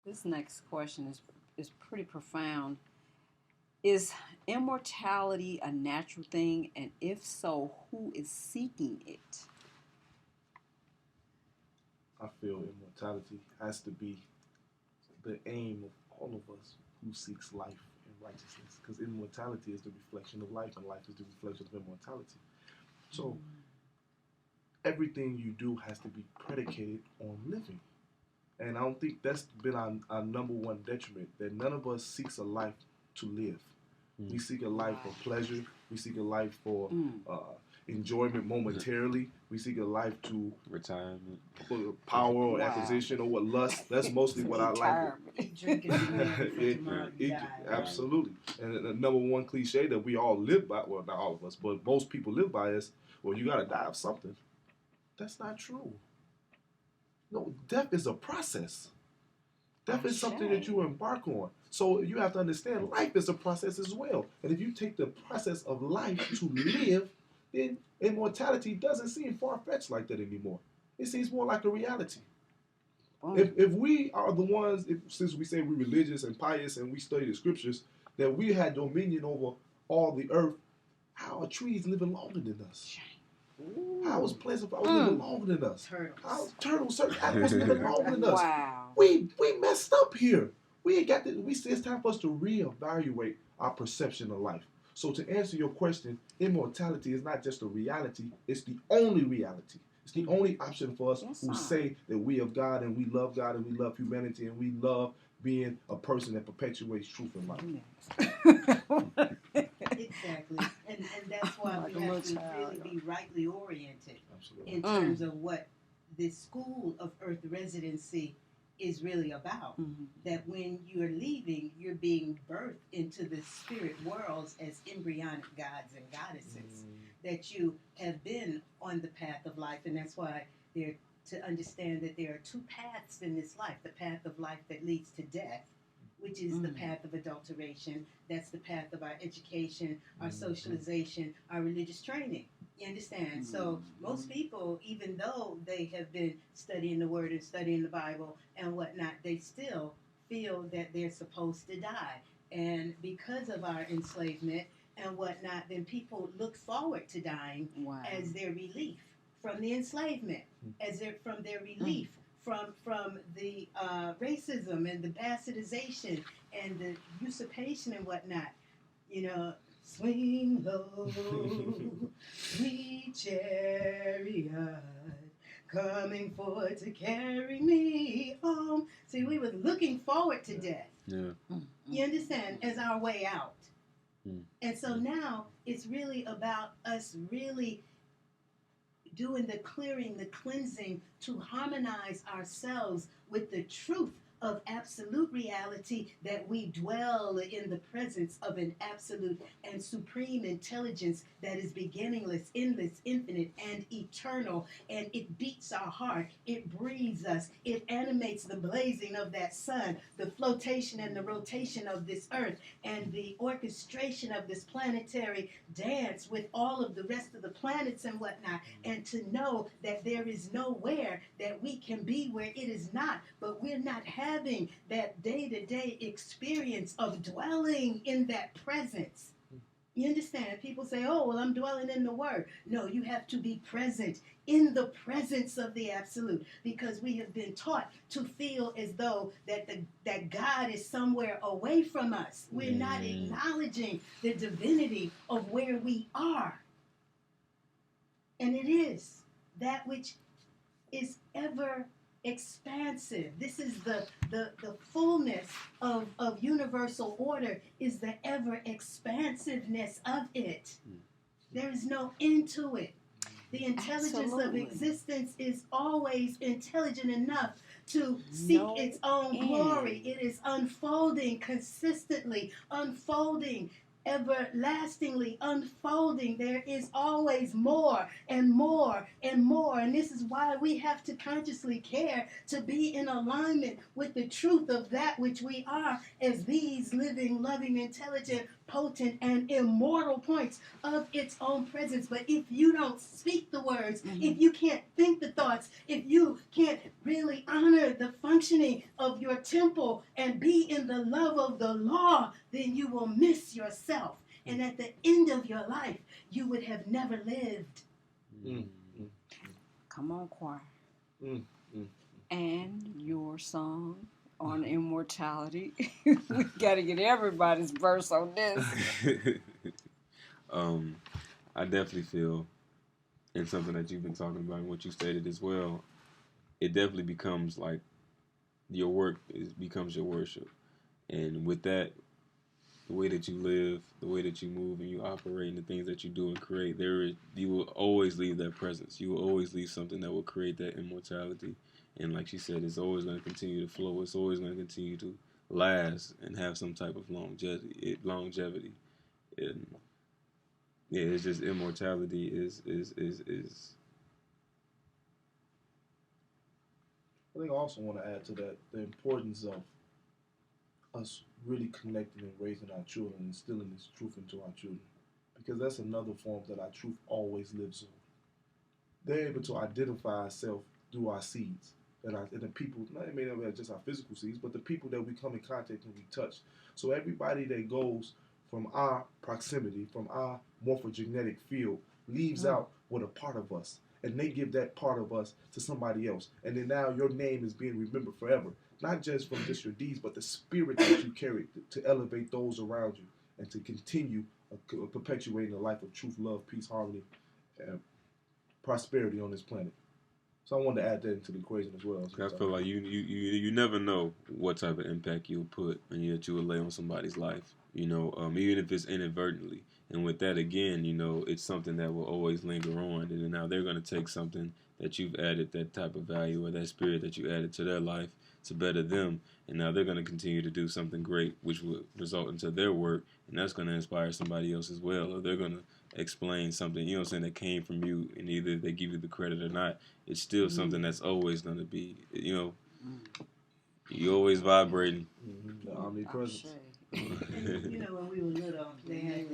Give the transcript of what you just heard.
This next question is pretty profound. Is immortality a natural thing, and if so, who is seeking it? I feel immortality has to be the aim of all of us who seeks life and righteousness. Because immortality is the reflection of life, and life is the reflection of immortality. So everything you do has to be predicated on living. And I don't think that's been our number one detriment, that none of us seeks a life to live. We seek a life for pleasure. We seek a life for enjoyment momentarily. We seek a life to retirement, for power or acquisition or what lust. That's mostly what I like. Absolutely. And the number one cliche that we all live by, well, not all of us, but most people live by is, well, you got to die of something. That's not true. No, death is a process. Death is something that you embark on. So you have to understand life is a process as well. And if you take the process of life to live, then immortality doesn't seem far-fetched like that anymore. It seems more like a reality. If we are the ones, since we say we're religious and pious and we study the scriptures, that we had dominion over all the earth, how are trees living longer than us? How is plants and flowers living longer than us? Turtles, certain animals living longer than us. Wow. We messed up here. We ain't got to. It's time for us to reevaluate our perception of life. So to answer your question, immortality is not just a reality; it's the only reality. It's the only option for us who say that we of God and we love God and we love humanity and we love being a person that perpetuates truth in life. Exactly. And that's why we have to really be rightly oriented in terms of what this school of earth residency is really about. That when you're leaving, you're being birthed into the spirit worlds as embryonic gods and goddesses. That you have been on the path of life, and that's why to understand that there are two paths in this life: the path of life that leads to death, which is the path of adulteration. That's the path of our education, our socialization, our religious training. You understand? So most people, even though they have been studying the Word and studying the Bible and whatnot, they still feel that they're supposed to die. And because of our enslavement and whatnot, then people look forward to dying as their relief from the enslavement, from their relief from the racism and the bastardization and the usurpation and whatnot. You know, swing low, sweet chariot, coming forward to carry me home. See, we were looking forward to death. Yeah. You understand? As our way out. And so now it's really about us really doing the clearing, the cleansing, to harmonize ourselves with the truth of absolute reality, that we dwell in the presence of an absolute and supreme intelligence that is beginningless, endless, infinite, and eternal. And it beats our heart. It breathes us. It animates the blazing of that sun, the flotation and the rotation of this earth, and the orchestration of this planetary dance with all of the rest of the planets and whatnot. And to know that there is nowhere that we can be where it is not, but we're not having that day-to-day experience of dwelling in that presence. You understand? People say, oh, well, I'm dwelling in the Word. No, you have to be present in the presence of the Absolute, because we have been taught to feel as though that God is somewhere away from us. We're not acknowledging the divinity of where we are. And it is that which is ever expansive. This is the fullness of universal order, is the ever expansiveness of it. There is no end to it. The intelligence of existence is always intelligent enough to seek its own glory. It is unfolding consistently, unfolding everlastingly unfolding. There is always more and more and more. And this is why we have to consciously care to be in alignment with the truth of that which we are as these living, loving, intelligent, potent, and immortal points of its own presence. But if you don't speak the words, if you can't think the thoughts, if you can't really honor the functioning of your temple and be in the love of the law, then you will miss yourself. And at the end of your life, you would have never lived. Come on, choir. Mm, mm. And your song on immortality. We got to get everybody's verse on this. I definitely feel, and something that you've been talking about and what you stated as well, it definitely becomes like your work becomes your worship. And with that, the way that you live, the way that you move and you operate, and the things that you do and create, you will always leave that presence. You will always leave something that will create that immortality. And like she said, it's always going to continue to flow. It's always going to continue to last and have some type of longevity. And yeah, it's just immortality is. I think I also want to add to that the importance of us really connecting and raising our children and instilling this truth into our children. Because that's another form that our truth always lives on. They're able to identify ourselves through our seeds. And the people, it may not be just our physical seeds, but the people that we come in contact and we touch. So everybody that goes from our proximity, from our morphogenetic field, leaves out with a part of us. And they give that part of us to somebody else. And then now your name is being remembered forever. Not just from just your deeds, but the spirit that you carry to elevate those around you and to continue perpetuating a life of truth, love, peace, harmony, and prosperity on this planet. So I wanted to add that into the equation as well. I feel like you never know what type of impact you'll put and that you will lay on somebody's life. Even if it's inadvertently. And with that, again, it's something that will always linger on. And now they're going to take something that you've added, that type of value or that spirit that you added to their life to better them. And now they're going to continue to do something great, which will result into their work. And that's going to inspire somebody else as well. Or they're going to explain something, that came from you. And either they give you the credit or not, it's still something that's always going to be, you're always vibrating. The omnipresence. And, when we were little, they had